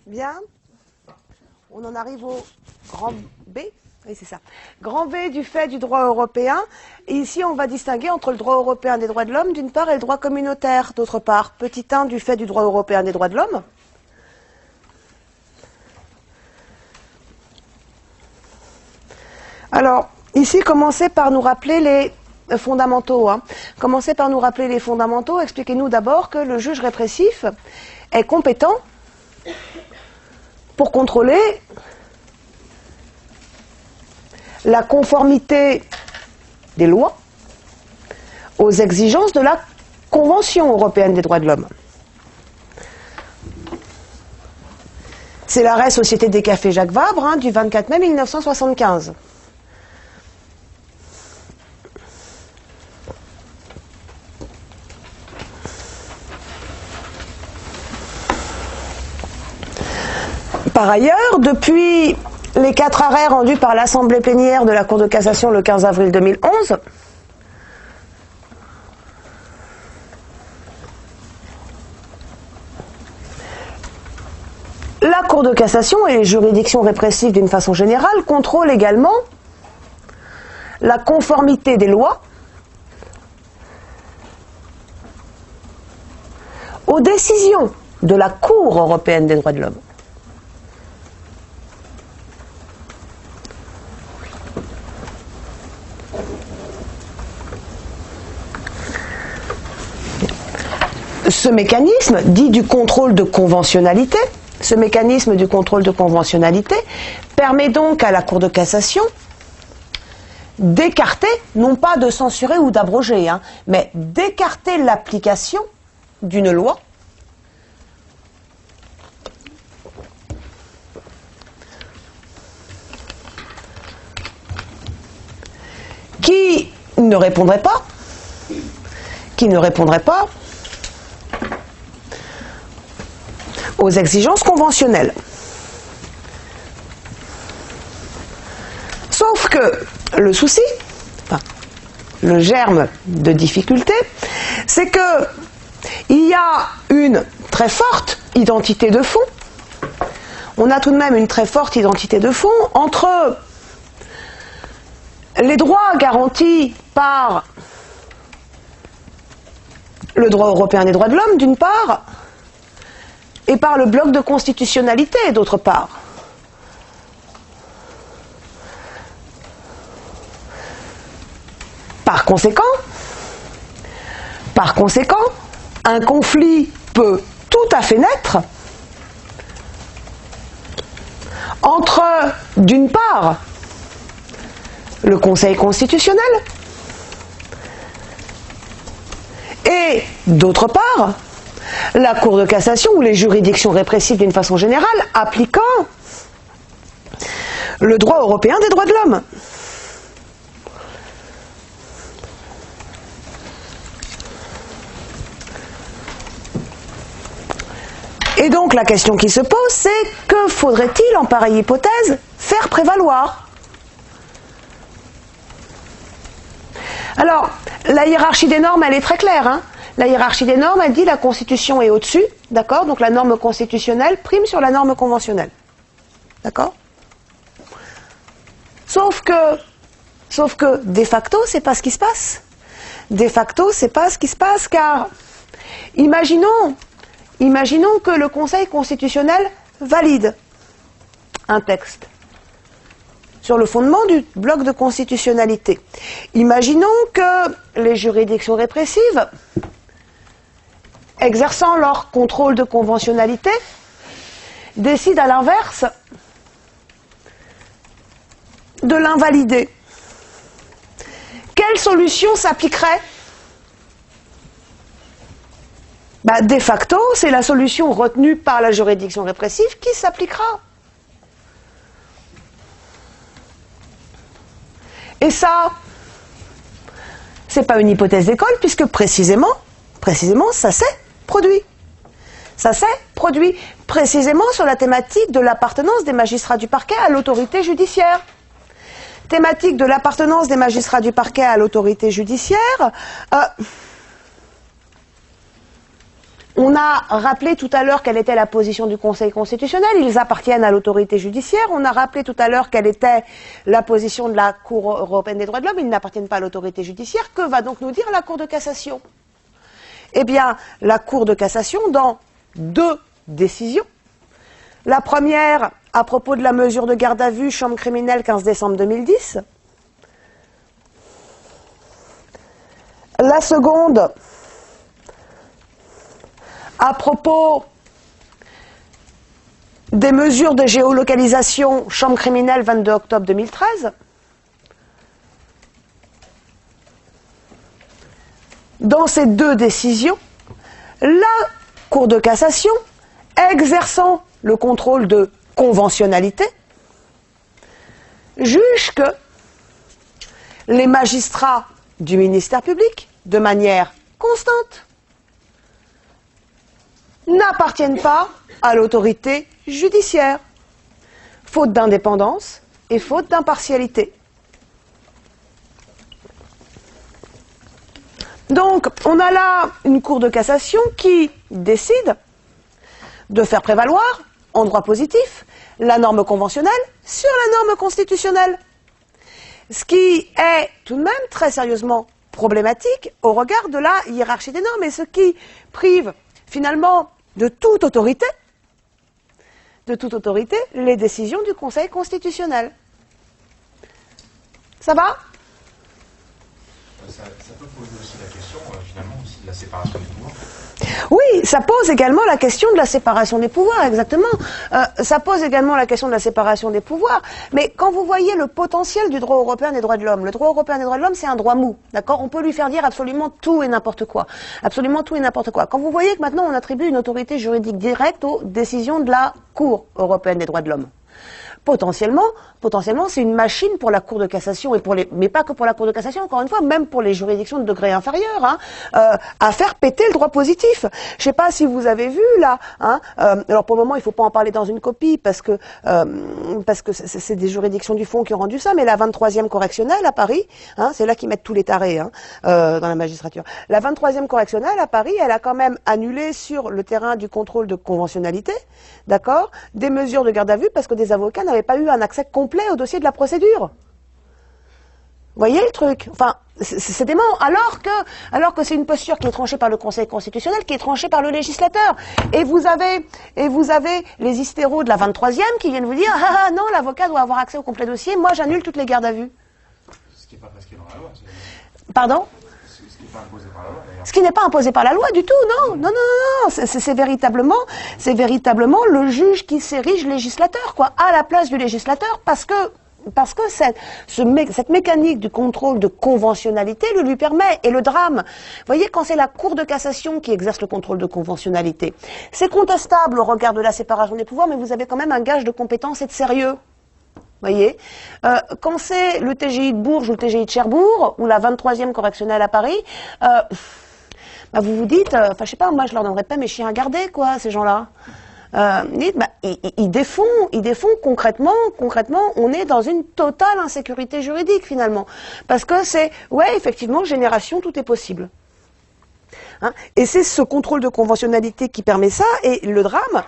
Bien. On en arrive au grand B. Oui, c'est ça. Grand B du fait du droit européen. Et ici, on va distinguer entre le droit européen des droits de l'homme, d'une part, et le droit communautaire, d'autre part. Petit 1 du fait du droit européen des droits de l'homme. Alors, ici, commencez par nous rappeler les fondamentaux. Commencez par nous rappeler les fondamentaux. Expliquez-nous d'abord que le juge répressif est compétent pour contrôler la conformité des lois aux exigences de la Convention européenne des droits de l'homme. C'est l'arrêt Société des cafés Jacques Vabre du 24 mai 1975. Par ailleurs, depuis les 4 arrêts rendus par l'Assemblée plénière de la Cour de cassation le 15 avril 2011, la Cour de cassation et les juridictions répressives d'une façon générale contrôlent également la conformité des lois aux décisions de la Cour européenne des droits de l'homme. Ce mécanisme dit du contrôle de conventionnalité, permet donc à la Cour de cassation d'écarter, non pas de censurer ou d'abroger, mais d'écarter l'application d'une loi qui ne répondrait pas aux exigences conventionnelles. Sauf que le souci, le germe de difficulté, c'est que il y a une très forte identité de fond. On a tout de même une très forte identité de fond entre les droits garantis par le droit européen des droits de l'homme, d'une part, et par le bloc de constitutionnalité, d'autre part. Par conséquent, un conflit peut tout à fait naître entre, d'une part, le Conseil constitutionnel et, d'autre part, la Cour de cassation ou les juridictions répressives d'une façon générale appliquant le droit européen des droits de l'homme. Et donc la question qui se pose, c'est que faudrait-il en pareille hypothèse faire prévaloir ? Alors, la hiérarchie des normes, elle est très claire, La hiérarchie des normes, elle dit la Constitution est au-dessus, d'accord ? Donc la norme constitutionnelle prime sur la norme conventionnelle. D'accord ? Sauf que, de facto, c'est pas ce qui se passe. De facto, c'est pas ce qui se passe, car imaginons que le Conseil constitutionnel valide un texte sur le fondement du bloc de constitutionnalité. Imaginons que les juridictions répressives, exerçant leur contrôle de conventionnalité, décident à l'inverse de l'invalider. Quelle solution s'appliquerait ? De facto, c'est la solution retenue par la juridiction répressive qui s'appliquera. Et ça, c'est pas une hypothèse d'école, puisque précisément, ça s'est produit. Ça s'est produit précisément sur la thématique de l'appartenance des magistrats du parquet à l'autorité judiciaire. Thématique de l'appartenance des magistrats du parquet à l'autorité judiciaire. On a rappelé tout à l'heure quelle était la position du Conseil constitutionnel. Ils appartiennent à l'autorité judiciaire. On a rappelé tout à l'heure quelle était la position de la Cour européenne des droits de l'homme. Ils n'appartiennent pas à l'autorité judiciaire. Que va donc nous dire la Cour de cassation? Eh bien, la Cour de cassation, dans 2 décisions. La première, à propos de la mesure de garde à vue, chambre criminelle, 15 décembre 2010. La seconde, à propos des mesures de géolocalisation, chambre criminelle, 22 octobre 2013. Dans ces 2 décisions, la Cour de cassation, exerçant le contrôle de conventionnalité, juge que les magistrats du ministère public, de manière constante, n'appartiennent pas à l'autorité judiciaire, faute d'indépendance et faute d'impartialité. Donc, on a là une Cour de cassation qui décide de faire prévaloir, en droit positif, la norme conventionnelle sur la norme constitutionnelle. Ce qui est tout de même très sérieusement problématique au regard de la hiérarchie des normes et ce qui prive finalement de toute autorité les décisions du Conseil constitutionnel. Ça va ? Ça peut poser aussi la question, finalement, aussi de la séparation des pouvoirs. Oui, ça pose également la question de la séparation des pouvoirs, exactement. Ça pose également la question de la séparation des pouvoirs. Mais quand vous voyez le potentiel du droit européen des droits de l'homme, le droit européen des droits de l'homme, c'est un droit mou, d'accord? On peut lui faire dire absolument tout et n'importe quoi. Absolument tout et n'importe quoi. Quand vous voyez que maintenant on attribue une autorité juridique directe aux décisions de la Cour européenne des droits de l'homme, potentiellement, c'est une machine pour la Cour de cassation et mais pas que pour la Cour de cassation, encore une fois, même pour les juridictions de degré inférieur, à faire péter le droit positif. Je sais pas si vous avez vu là, alors pour le moment il faut pas en parler dans une copie parce que c'est des juridictions du fond qui ont rendu ça, mais la 23e correctionnelle à Paris, c'est là qu'ils mettent tous les tarés dans la magistrature. La 23e correctionnelle à Paris, elle a quand même annulé sur le terrain du contrôle de conventionnalité, d'accord, des mesures de garde à vue parce que des avocats n'avaient pas eu un accès complet au dossier de la procédure. Vous voyez le truc? Enfin, c'est dément. Alors que c'est une posture qui est tranchée par le Conseil constitutionnel, qui est tranchée par le législateur. Et vous avez les hystéros de la 23e qui viennent vous dire « Ah non, l'avocat doit avoir accès au complet dossier, moi j'annule toutes les gardes à vue. » Ce qui n'est pas prescrit dans la loi. Pardon? Ce qui n'est pas imposé par la loi, d'ailleurs. Ce qui n'est pas imposé par la loi du tout, non. C'est véritablement le juge qui s'érige législateur, quoi, à la place du législateur, parce que cette mécanique du contrôle de conventionnalité le lui permet. Et le drame, vous voyez, quand c'est la Cour de cassation qui exerce le contrôle de conventionnalité, c'est contestable au regard de la séparation des pouvoirs, mais vous avez quand même un gage de compétence et de sérieux. Voyez, quand c'est le TGI de Bourges ou le TGI de Cherbourg, ou la 23e correctionnelle à Paris, vous vous dites, je sais pas, moi je leur donnerais pas mes chiens à garder, quoi, ces gens-là. Ils défont concrètement, on est dans une totale insécurité juridique finalement. Parce que c'est, effectivement, génération, tout est possible. Et c'est ce contrôle de conventionnalité qui permet ça, et le drame,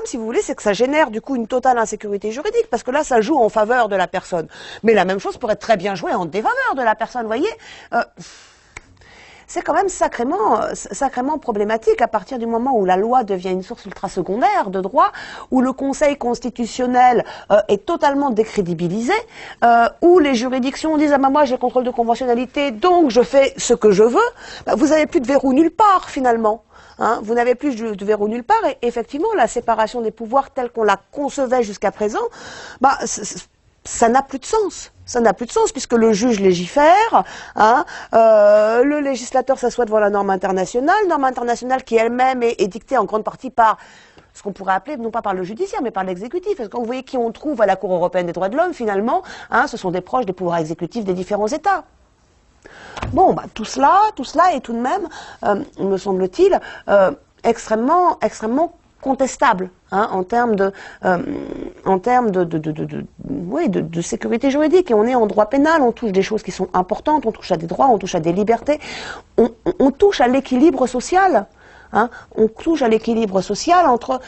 si vous voulez, c'est que ça génère du coup une totale insécurité juridique, parce que là, ça joue en faveur de la personne. Mais la même chose pourrait très bien jouer en défaveur de la personne, vous voyez. C'est quand même sacrément problématique à partir du moment où la loi devient une source ultra-secondaire de droit, où le Conseil constitutionnel est totalement décrédibilisé, où les juridictions disent « Ah ben moi j'ai contrôle de conventionnalité, donc je fais ce que je veux », vous n'avez plus de verrou nulle part finalement. Vous n'avez plus de verrou nulle part, et effectivement la séparation des pouvoirs telle qu'on la concevait jusqu'à présent, ça n'a plus de sens. Ça n'a plus de sens puisque le juge légifère, le législateur s'assoit devant la norme internationale qui elle-même est dictée en grande partie par ce qu'on pourrait appeler, non pas par le judiciaire, mais par l'exécutif. Parce que quand vous voyez qui on trouve à la Cour européenne des droits de l'homme, finalement, ce sont des proches des pouvoirs exécutifs des différents États. Bon, tout cela est tout de même, me semble-t-il, extrêmement contestable en termes de sécurité juridique. Et on est en droit pénal, on touche des choses qui sont importantes, on touche à des droits, on touche à des libertés, on touche à l'équilibre social. hein, on touche à l'équilibre social entre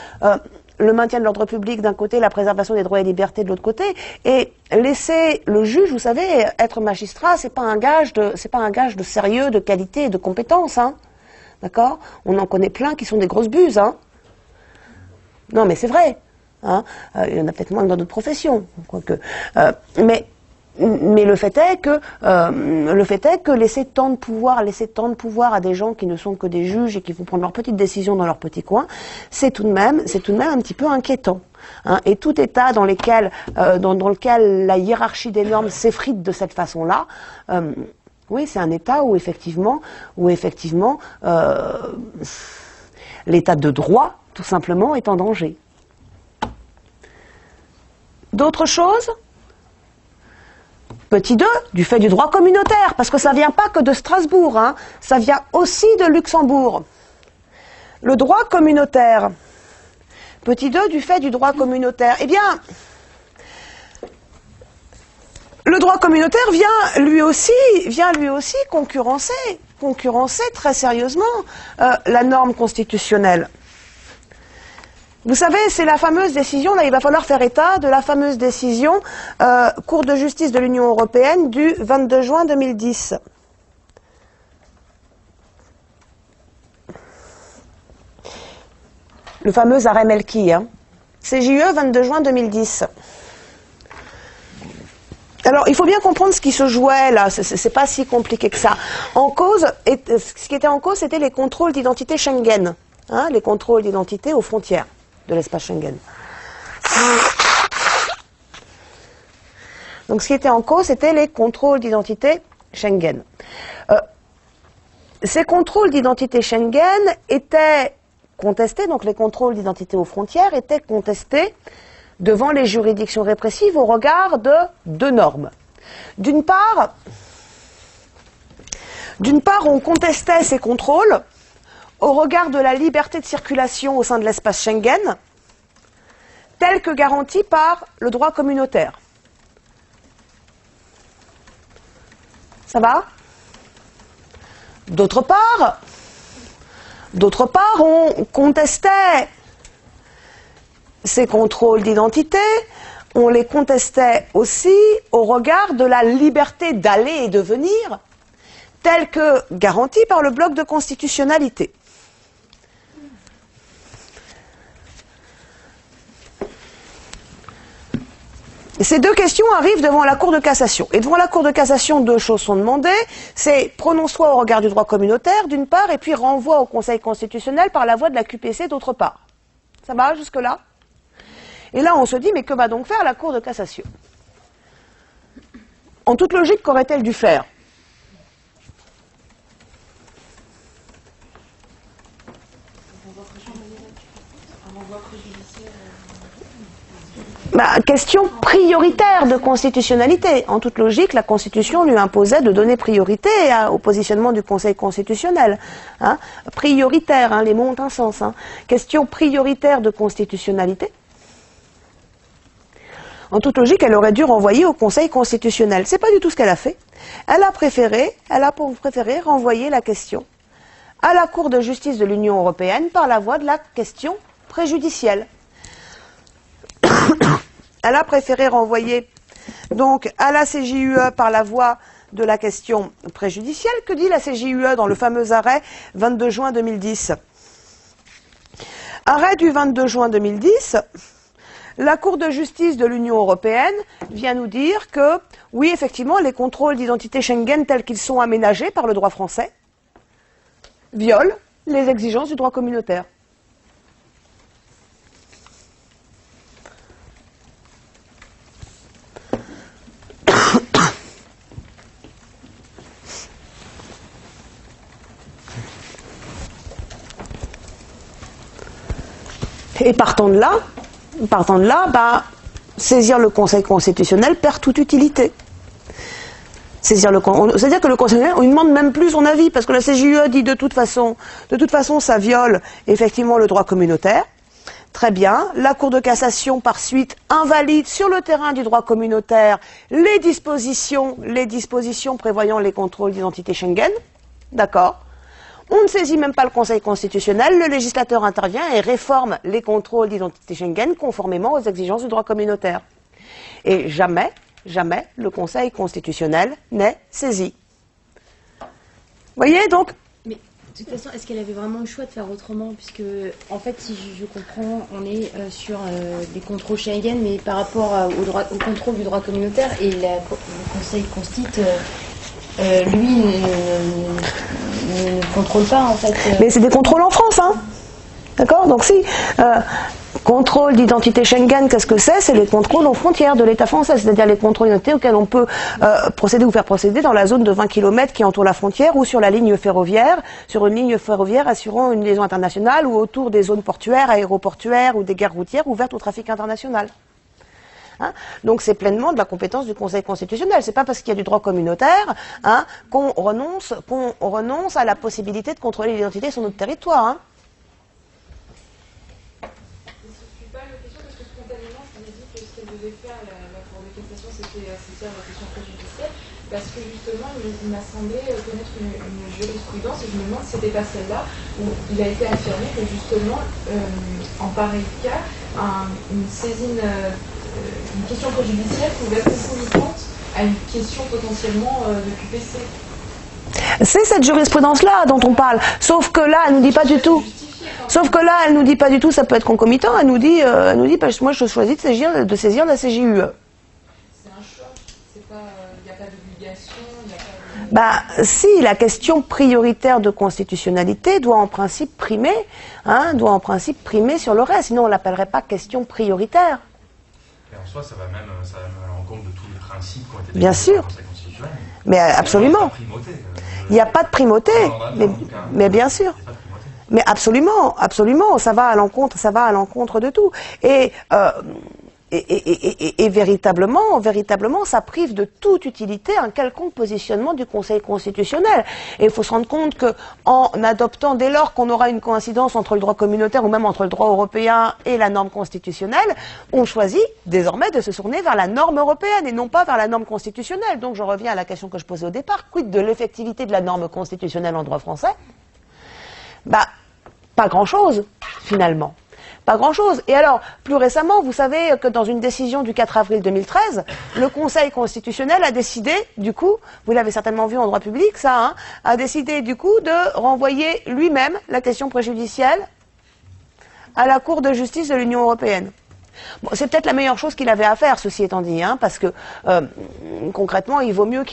le maintien de l'ordre public d'un côté, la préservation des droits et libertés de l'autre côté, et laisser le juge, vous savez, être magistrat, c'est pas un gage de sérieux, de qualité et de compétence, hein. D'accord? On en connaît plein qui sont des grosses buses, hein. Non, mais c'est vrai, hein. Il y en a peut-être moins que dans d'autres professions, quoique. Mais le fait est que laisser tant de pouvoir à des gens qui ne sont que des juges et qui vont prendre leurs petites décisions dans leur petit coin, c'est tout de même un petit peu inquiétant. Hein. Et tout État dans lequel la hiérarchie des normes s'effrite de cette façon-là, oui, c'est un État où effectivement, l'État de droit, tout simplement, est en danger. D'autres choses ? Petit 2, du fait du droit communautaire, parce que ça ne vient pas que de Strasbourg, hein, ça vient aussi de Luxembourg. Le droit communautaire. Petit 2, du fait du droit communautaire. Eh bien, le droit communautaire vient lui aussi concurrencer très sérieusement la norme constitutionnelle. Vous savez, c'est la fameuse décision, là il va falloir faire état de la fameuse décision Cour de justice de l'Union européenne du 22 juin 2010. Le fameux arrêt Melki, hein. CJUE 22 juin 2010. Alors, il faut bien comprendre ce qui se jouait là, c'est pas si compliqué que ça. Ce qui était en cause, c'était les contrôles d'identité Schengen, hein, les contrôles d'identité aux frontières de l'espace Schengen. Donc ce qui était en cause, c'était les contrôles d'identité Schengen. Ces contrôles d'identité Schengen étaient contestés, donc les contrôles d'identité aux frontières étaient contestés devant les juridictions répressives au regard de deux normes. D'une part, on contestait ces contrôles au regard de la liberté de circulation au sein de l'espace Schengen, telle que garantie par le droit communautaire. Ça va ? D'autre part, on contestait ces contrôles d'identité, on les contestait aussi au regard de la liberté d'aller et de venir, telle que garantie par le bloc de constitutionnalité. Ces deux questions arrivent devant la Cour de cassation. Et devant la Cour de cassation, deux choses sont demandées. C'est prononce-toi au regard du droit communautaire, d'une part, et puis renvoi au Conseil constitutionnel par la voie de la QPC, d'autre part. Ça va jusque-là ? Et là, on se dit, mais que va donc faire la Cour de cassation ? En toute logique, qu'aurait-elle dû faire ? Question prioritaire de constitutionnalité. En toute logique, la Constitution lui imposait de donner priorité au positionnement du Conseil constitutionnel. Hein. Prioritaire, hein, les mots ont un sens. Hein. Question prioritaire de constitutionnalité. En toute logique, elle aurait dû renvoyer au Conseil constitutionnel. C'est pas du tout ce qu'elle a fait. Elle a préféré renvoyer la question à la Cour de justice de l'Union européenne par la voie de la question préjudicielle. Elle a préféré renvoyer donc à la CJUE par la voie de la question préjudicielle. Que dit la CJUE dans le fameux arrêt 22 juin 2010 ? Arrêt du 22 juin 2010, la Cour de justice de l'Union européenne vient nous dire que, oui, effectivement, les contrôles d'identité Schengen tels qu'ils sont aménagés par le droit français violent les exigences du droit communautaire. Et partant de là, saisir le Conseil constitutionnel perd toute utilité. C'est-à-dire que le Conseil constitutionnel, on ne demande même plus son avis, parce que la CJUE dit de toute façon, ça viole effectivement le droit communautaire. Très bien. La Cour de cassation, par suite, invalide sur le terrain du droit communautaire les dispositions prévoyant les contrôles d'identité Schengen. D'accord. On ne saisit même pas le Conseil constitutionnel, le législateur intervient et réforme les contrôles d'identité Schengen conformément aux exigences du droit communautaire. Et jamais, jamais le Conseil constitutionnel n'est saisi. Vous voyez, donc... Mais de toute façon, est-ce qu'elle avait vraiment le choix de faire autrement? Puisque, en fait, si je comprends, on est sur des contrôles Schengen, mais par rapport au contrôle du droit communautaire, et le Conseil constitue, lui, ne contrôle pas, en fait. Mais c'est des contrôles en France, hein. D'accord? Donc si... contrôle d'identité Schengen, qu'est-ce que c'est? C'est les contrôles aux frontières de l'État français, c'est-à-dire les contrôles d'identité auxquels on peut procéder ou faire procéder dans la zone de 20 km qui entoure la frontière ou sur la ligne ferroviaire, sur une ligne ferroviaire assurant une liaison internationale ou autour des zones portuaires, aéroportuaires ou des gares routières ouvertes au trafic international. Hein? Donc c'est pleinement de la compétence du Conseil constitutionnel. C'est pas parce qu'il y a du droit communautaire qu'on renonce à la possibilité de contrôler l'identité sur notre territoire. Hein? Faire la Cour de cassation, c'était saisir la question préjudicielle, parce que justement, il m'a semblé connaître une jurisprudence, et je me demande si c'était pas celle-là, où il a été affirmé que justement, en pareil cas, une saisine, une question préjudicielle pouvait être concomitante à une question potentiellement de QPC. C'est cette jurisprudence-là dont on parle, sauf que là, elle nous dit pas du tout. Sauf que là, elle nous dit pas du tout, ça peut être concomitant, elle nous dit moi je choisis de saisir la CJUE. C'est un choix, il n'y a pas d'obligation, il n'y a pas de... Si, la question prioritaire de constitutionnalité doit en principe primer, sur le reste, sinon on l'appellerait pas question prioritaire. Et en soi, ça va même à l'encontre de tous les principes qui ont été bien sûr. par le Conseil constitutionnel. Mais absolument. Il n'y a pas de primauté, mais bien sûr. Mais absolument, absolument, ça va à l'encontre de tout. Et véritablement, ça prive de toute utilité un quelconque positionnement du Conseil constitutionnel. Et il faut se rendre compte que, en adoptant, dès lors qu'on aura une coïncidence entre le droit communautaire ou même entre le droit européen et la norme constitutionnelle, on choisit désormais de se tourner vers la norme européenne et non pas vers la norme constitutionnelle. Donc je reviens à la question que je posais au départ, quid de l'effectivité de la norme constitutionnelle en droit français? Pas grand-chose, finalement. Pas grand-chose. Et alors, plus récemment, vous savez que dans une décision du 4 avril 2013, le Conseil constitutionnel a décidé, du coup, vous l'avez certainement vu en droit public, ça, a décidé, du coup, de renvoyer lui-même la question préjudicielle à la Cour de justice de l'Union européenne. Bon, c'est peut-être la meilleure chose qu'il avait à faire, ceci étant dit, parce que concrètement, il vaut mieux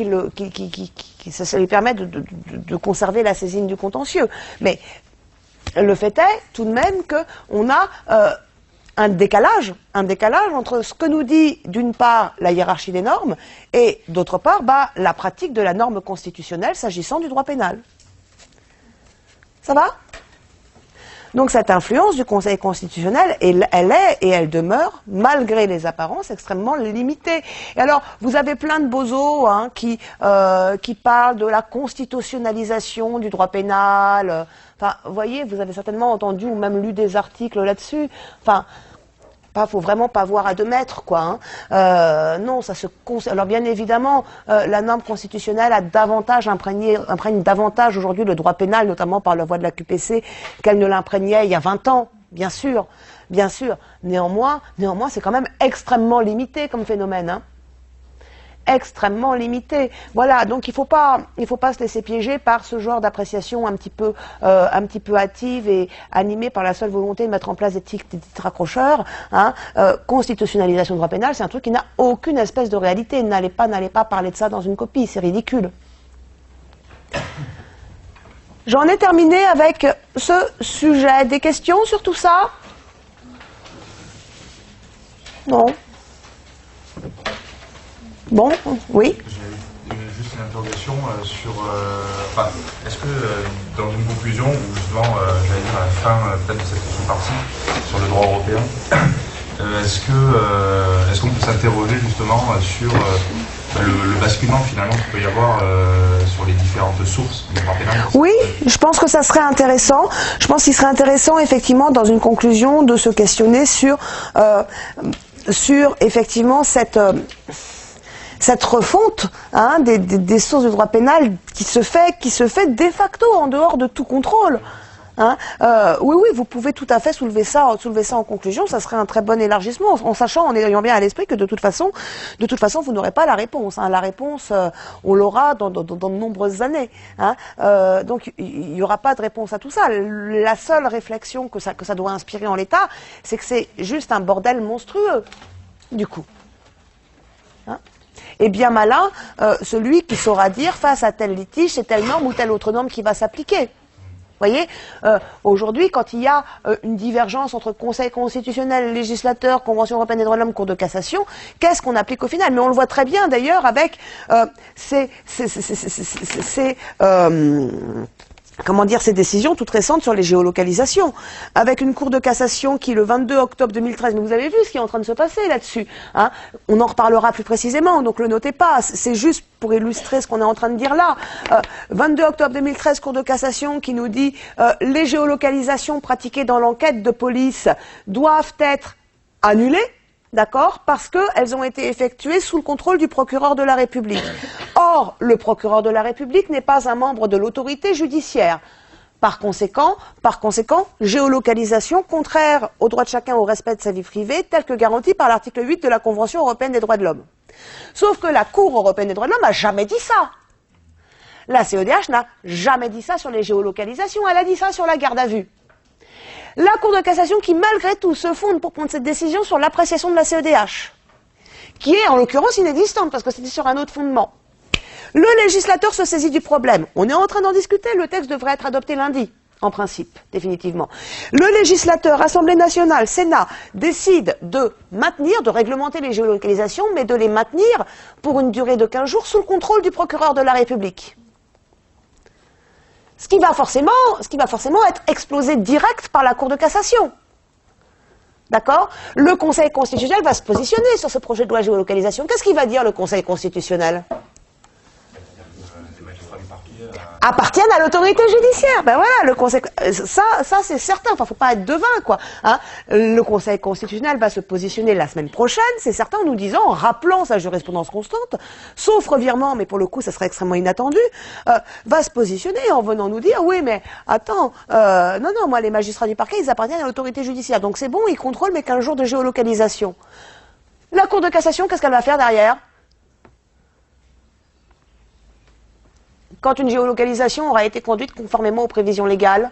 ça lui permet de conserver la saisine du contentieux. Mais le fait est tout de même qu'on a un décalage entre ce que nous dit d'une part la hiérarchie des normes et d'autre part la pratique de la norme constitutionnelle s'agissant du droit pénal. Ça va ? Donc cette influence du Conseil constitutionnel, elle est et elle demeure, malgré les apparences, extrêmement limitée. Et alors, vous avez plein de bozos qui parlent de la constitutionnalisation du droit pénal. Enfin, vous voyez, vous avez certainement entendu ou même lu des articles là-dessus. Enfin, faut vraiment pas voir à 2 mètres, quoi. Non, ça se. Alors bien évidemment, la norme constitutionnelle imprègne davantage aujourd'hui le droit pénal, notamment par la voie de la QPC, qu'elle ne l'imprégnait il y a 20 ans, bien sûr, bien sûr. Néanmoins, c'est quand même extrêmement limité comme phénomène. Extrêmement limité. Voilà, donc il faut pas se laisser piéger par ce genre d'appréciation un petit peu hâtive et animée par la seule volonté de mettre en place des titres accrocheurs. Constitutionnalisation du droit pénal, c'est un truc qui n'a aucune espèce de réalité. N'allez pas parler de ça dans une copie, c'est ridicule. J'en ai terminé avec ce sujet. Des questions sur tout ça? Non? Bon, oui. J'ai juste une interrogation sur... est-ce que dans une conclusion, ou justement, j'allais dire à la fin peut-être de cette sous-partie sur le droit européen, est-ce qu'on peut s'interroger justement sur le basculement finalement qu'il peut y avoir sur les différentes sources du droit pénal? Oui, je pense que ça serait intéressant. Je pense qu'il serait intéressant effectivement dans une conclusion de se questionner sur effectivement cette refonte des sources du droit pénal qui se fait de facto en dehors de tout contrôle. Oui, vous pouvez tout à fait soulever ça en conclusion, ça serait un très bon élargissement, en sachant, en ayant bien à l'esprit que de toute façon, vous n'aurez pas la réponse. La réponse, on l'aura dans de nombreuses années. Donc, il n'y aura pas de réponse à tout ça. La seule réflexion que ça doit inspirer en l'état, c'est que c'est juste un bordel monstrueux, du coup. Et bien malin, celui qui saura dire, face à tel litige, c'est telle norme ou telle autre norme qui va s'appliquer. Vous voyez, aujourd'hui, quand il y a une divergence entre Conseil constitutionnel, législateur, Convention européenne des droits de l'homme, Cour de cassation, qu'est-ce qu'on applique au final? Mais on le voit très bien d'ailleurs avec ces décisions toutes récentes sur les géolocalisations, avec une Cour de cassation qui, le 22 octobre 2013, mais vous avez vu ce qui est en train de se passer là-dessus, on en reparlera plus précisément, donc le notez pas, c'est juste pour illustrer ce qu'on est en train de dire là. 22 octobre 2013, Cour de cassation qui nous dit les géolocalisations pratiquées dans l'enquête de police doivent être annulées, d'accord, parce qu'elles ont été effectuées sous le contrôle du procureur de la République. Or, le procureur de la République n'est pas un membre de l'autorité judiciaire. Par conséquent, géolocalisation contraire au droit de chacun au respect de sa vie privée, tel que garanti par l'article 8 de la Convention européenne des droits de l'homme. Sauf que la Cour européenne des droits de l'homme n'a jamais dit ça. La CEDH n'a jamais dit ça sur les géolocalisations, elle a dit ça sur la garde à vue. La Cour de cassation qui, malgré tout, se fonde pour prendre cette décision sur l'appréciation de la CEDH, qui est en l'occurrence inexistante, parce que c'était sur un autre fondement. Le législateur se saisit du problème. On est en train d'en discuter, le texte devrait être adopté lundi, en principe, définitivement. Le législateur, Assemblée nationale, Sénat, décide de maintenir, de réglementer les géolocalisations, mais de les maintenir pour une durée de 15 jours sous le contrôle du procureur de la République. Ce qui va forcément être explosé direct par la Cour de cassation. D'accord? Le Conseil constitutionnel va se positionner sur ce projet de loi géolocalisation. Qu'est-ce qu'il va dire, le Conseil constitutionnel? Appartiennent à l'autorité judiciaire. Ben voilà, le Conseil, ça c'est certain. Enfin, faut pas être devin, quoi. Le Conseil constitutionnel va se positionner la semaine prochaine, c'est certain, en nous disant, en rappelant sa jurisprudence constante, sauf revirement, mais pour le coup, ça serait extrêmement inattendu, va se positionner en venant nous dire, oui, mais attends, non, moi, les magistrats du parquet, ils appartiennent à l'autorité judiciaire, donc c'est bon, ils contrôlent mes 15 jours de géolocalisation. La Cour de cassation, qu'est-ce qu'elle va faire derrière? Quand une géolocalisation aura été conduite conformément aux prévisions légales?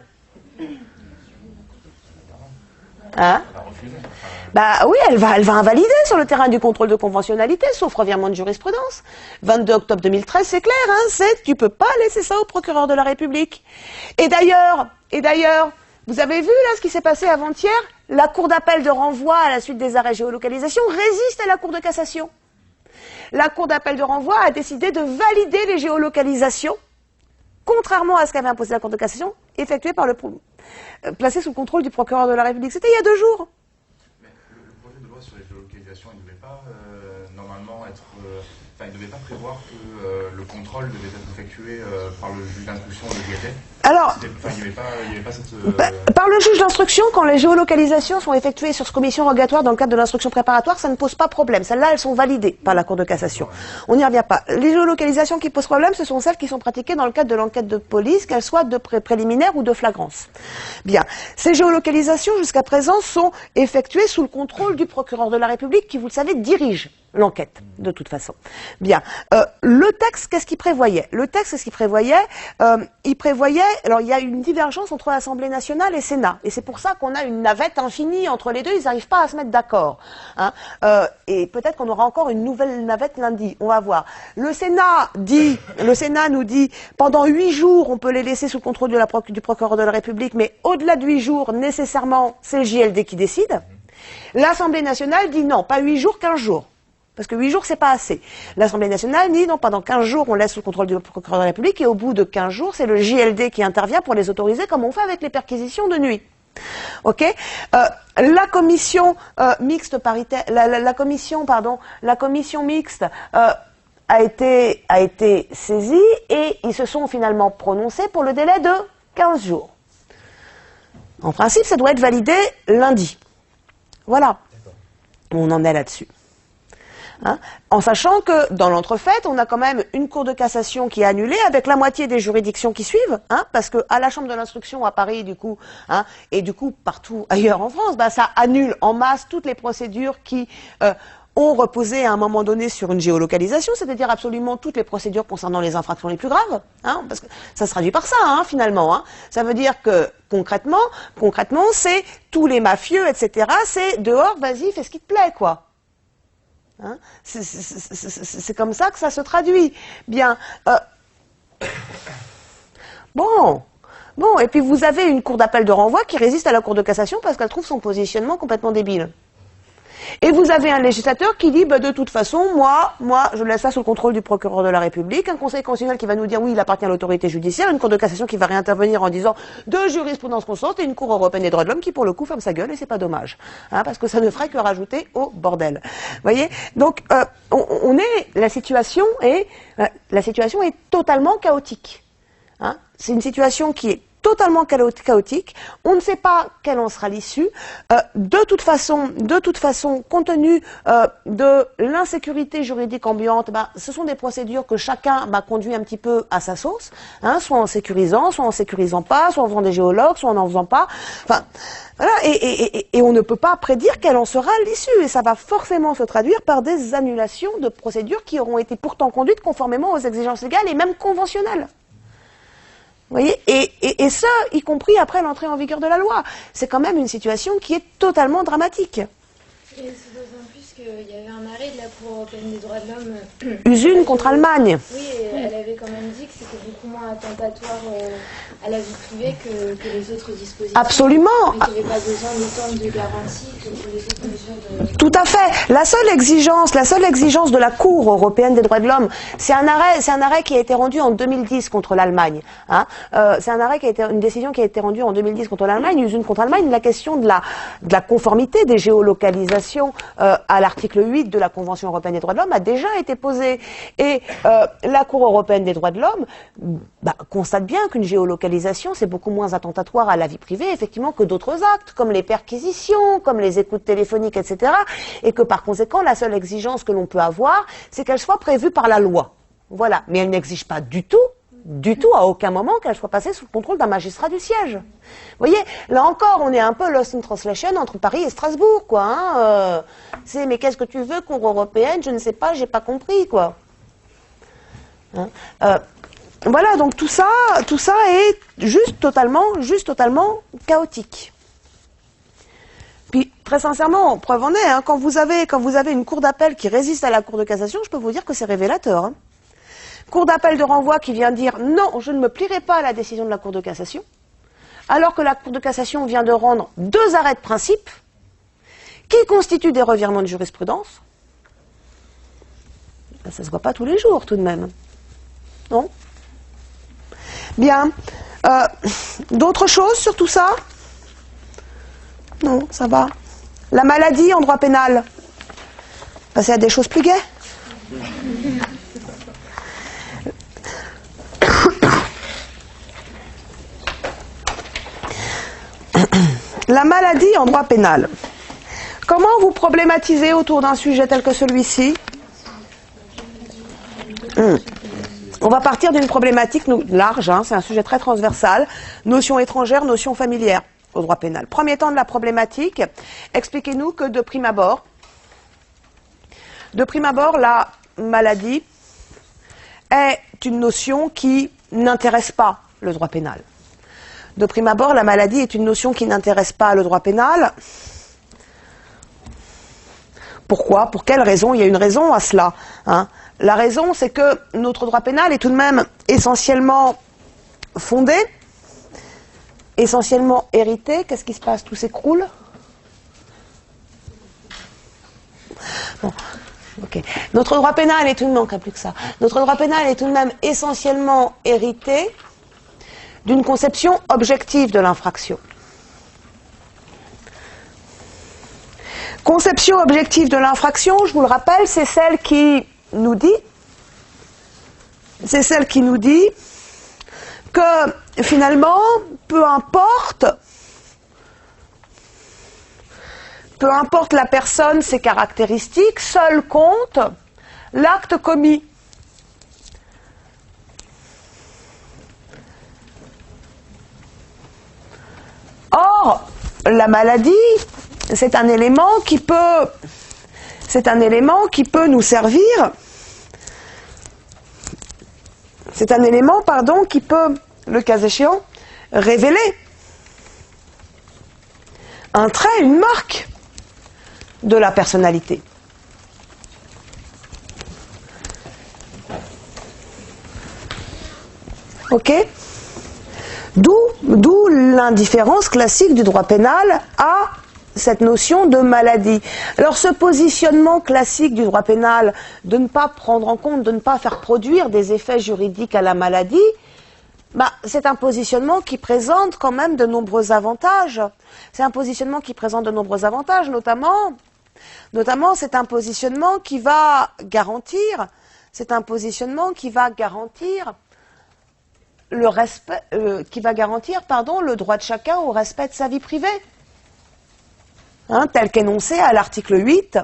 Bah oui, elle va invalider sur le terrain du contrôle de conventionnalité, sauf revirement de jurisprudence. 22 octobre 2013, c'est clair, tu peux pas laisser ça au procureur de la République. Et d'ailleurs, vous avez vu là ce qui s'est passé avant-hier? La Cour d'appel de renvoi à la suite des arrêts géolocalisation résiste à la Cour de cassation. La Cour d'appel de renvoi a décidé de valider les géolocalisations, contrairement à ce qu'avait imposé la Cour de cassation, effectuées par placées sous le contrôle du procureur de la République. C'était il y a 2 jours. Mais le projet de loi sur les géolocalisations, il ne devait pas normalement être... il ne devait pas prévoir que le contrôle devait être effectué par le juge d'instruction de l'IGT. Alors, il n'y avait pas cette... par le juge d'instruction, quand les géolocalisations sont effectuées sur commission rogatoire dans le cadre de l'instruction préparatoire, ça ne pose pas problème. Celles-là, elles sont validées par la Cour de cassation. On n'y revient pas. Les géolocalisations qui posent problème, ce sont celles qui sont pratiquées dans le cadre de l'enquête de police, qu'elles soient de préliminaire ou de flagrance. Bien. Ces géolocalisations, jusqu'à présent, sont effectuées sous le contrôle du procureur de la République qui, vous le savez, dirige l'enquête, de toute façon. Bien. Le texte, qu'est-ce qu'il prévoyait? Le texte, qu'est-ce qu'il prévoyait? Il prévoyait, alors il y a une divergence entre l'Assemblée nationale et Sénat, et c'est pour ça qu'on a une navette infinie entre les deux, ils n'arrivent pas à se mettre d'accord. Et peut-être qu'on aura encore une nouvelle navette lundi, on va voir. Le Sénat nous dit, pendant 8 jours, on peut les laisser sous le contrôle du procureur de la République, mais au-delà de 8 jours, nécessairement, c'est le JLD qui décide. L'Assemblée nationale dit non, pas 8 jours, 15 jours. Parce que 8 jours, c'est pas assez. L'Assemblée nationale dit non, pendant 15 jours, on laisse sous le contrôle du procureur de la République, et au bout de 15 jours, c'est le JLD qui intervient pour les autoriser, comme on fait avec les perquisitions de nuit. Ok? La commission mixte paritaire, la commission mixte a été saisie, et ils se sont finalement prononcés pour le délai de 15 jours. En principe, ça doit être validé lundi. Voilà. On en est là-dessus. Hein, en sachant que dans l'entrefaite, on a quand même une cour de cassation qui est annulée avec la moitié des juridictions qui suivent, hein, parce que à la chambre de l'instruction à Paris, du coup, hein, et du coup partout ailleurs en France, bah, ça annule en masse toutes les procédures qui ont reposé à un moment donné sur une géolocalisation, c'est-à-dire absolument toutes les procédures concernant les infractions les plus graves, hein, parce que ça se traduit par ça, hein, finalement. Hein. Ça veut dire que concrètement, c'est tous les mafieux, etc. C'est dehors, vas-y, fais ce qui te plaît, quoi. Hein, c'est comme ça que ça se traduit. Bien. Bon, et puis vous avez une cour d'appel de renvoi qui résiste à la cour de cassation parce qu'elle trouve son positionnement complètement débile. Et vous avez un législateur qui dit, bah, de toute façon, moi, je laisse ça sous le contrôle du procureur de la République, un conseil constitutionnel qui va nous dire, oui, il appartient à l'autorité judiciaire, une cour de cassation qui va réintervenir en disant, de jurisprudence constante, et une cour européenne des droits de l'homme qui, pour le coup, ferme sa gueule, et c'est pas dommage. Hein, parce que ça ne ferait que rajouter au bordel. Vous voyez? Donc, la situation est totalement chaotique. Hein, c'est une situation qui est totalement chaotique, on ne sait pas quelle en sera l'issue. De toute façon, compte tenu de l'insécurité juridique ambiante, ce sont des procédures que chacun conduit un petit peu à sa sauce, hein, soit en sécurisant pas, soit en faisant des géologues, soit en n'en faisant pas. Enfin, voilà, et on ne peut pas prédire quelle en sera l'issue, et ça va forcément se traduire par des annulations de procédures qui auront été pourtant conduites conformément aux exigences légales et même conventionnelles. Vous voyez, et ça, y compris après l'entrée en vigueur de la loi. C'est quand même une situation qui est totalement dramatique. Et c'est d'autant plus qu'il y avait un arrêt de la Cour européenne des droits de l'homme. Usune contre Allemagne. Oui, et elle avait quand même dit que c'était beaucoup moins attentatoire à la vie privée que les autres dispositifs. Absolument. Et qu'il n'y avait pas besoin d'autant de garanties que les autres mesures de... Tout à fait. La seule exigence de la Cour européenne des droits de l'homme, c'est un arrêt qui a été rendu en 2010 contre l'Allemagne. Hein. C'est une décision qui a été rendue en 2010 contre l'Allemagne, usine contre l'Allemagne. La question de la conformité des géolocalisations à l'article 8 de la Convention européenne des droits de l'homme a déjà été posée. Et la Cour européenne des droits de l'homme constate bien qu'une géolocalisation, c'est beaucoup moins attentatoire à la vie privée, effectivement, que d'autres actes, comme les perquisitions, comme les écoutes téléphoniques, etc. Et que par conséquent, la seule exigence que l'on peut avoir, c'est qu'elle soit prévue par la loi. Voilà. Mais elle n'exige pas du tout, à aucun moment, qu'elle soit passée sous le contrôle d'un magistrat du siège. Vous voyez, là encore, on est un peu lost in translation entre Paris et Strasbourg, quoi. Hein, mais qu'est-ce que tu veux, Cour européenne? Je ne sais pas, j'ai pas compris, quoi. Hein, voilà, donc tout ça est juste totalement chaotique. Puis, très sincèrement, preuve en est, hein, quand vous avez une cour d'appel qui résiste à la cour de cassation, je peux vous dire que c'est révélateur. Hein. Cour d'appel de renvoi qui vient dire non, je ne me plierai pas à la décision de la cour de cassation, alors que la cour de cassation vient de rendre 2 arrêts de principe qui constituent des revirements de jurisprudence. Ça ne se voit pas tous les jours, tout de même. Non ? Bien. D'autres choses sur tout ça ? Non, ça va. La maladie en droit pénal. Passer à des choses plus gaies. La maladie en droit pénal. Comment vous problématisez autour d'un sujet tel que celui-ci ? On va partir d'une problématique large, hein, c'est un sujet très transversal, notion étrangère, notion familière au droit pénal. Premier temps de la problématique, expliquez-nous que de prime abord, la maladie est une notion qui n'intéresse pas le droit pénal. De prime abord, la maladie est une notion qui n'intéresse pas le droit pénal. Pourquoi ? Pour quelle raison ? Il y a une raison à cela. Hein. La raison, c'est que notre droit pénal est tout de même essentiellement fondé, essentiellement hérité. Qu'est-ce qui se passe ? Tout s'écroule ? Bon, ok. Notre droit pénal est tout de même, plus que ça. Notre droit pénal est tout de même essentiellement hérité d'une conception objective de l'infraction. Conception objective de l'infraction, je vous le rappelle, c'est celle qui nous dit que finalement, peu importe peu importe la personne, ses caractéristiques, seul compte l'acte commis. Or, la maladie, c'est un élément qui peut nous servir, c'est un élément, pardon, qui peut, le cas échéant, révéler un trait, une marque de la personnalité. Ok ? D'où l'indifférence classique du droit pénal à cette notion de maladie. Alors ce positionnement classique du droit pénal de ne pas prendre en compte, de ne pas faire produire des effets juridiques à la maladie, c'est un positionnement qui présente quand même de nombreux avantages. C'est un positionnement qui présente de nombreux avantages, notamment c'est un positionnement qui va garantir le respect, le droit de chacun au respect de sa vie privée, tel qu'énoncé à l'article 8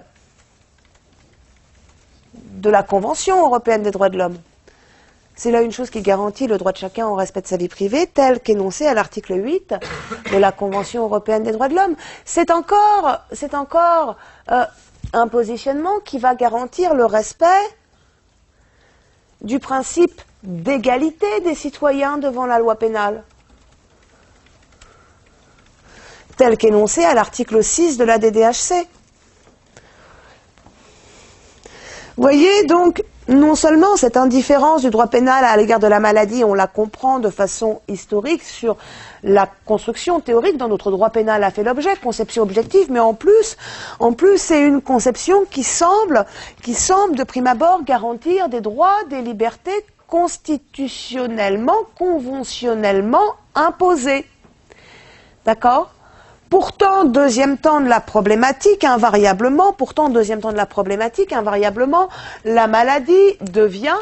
de la Convention européenne des droits de l'homme. C'est là une chose qui garantit le droit de chacun au respect de sa vie privée, tel qu'énoncé à l'article 8 de la Convention européenne des droits de l'homme. C'est encore un positionnement qui va garantir le respect du principe d'égalité des citoyens devant la loi pénale, tel qu'énoncé à l'article 6 de la DDHC. Vous voyez donc, non seulement cette indifférence du droit pénal à l'égard de la maladie, on la comprend de façon historique sur la construction théorique dont notre droit pénal a fait l'objet, conception objective, mais en plus c'est une conception qui semble de prime abord garantir des droits, des libertés constitutionnellement, conventionnellement imposés. D'accord ? Pourtant, deuxième temps de la problématique, invariablement, la maladie devient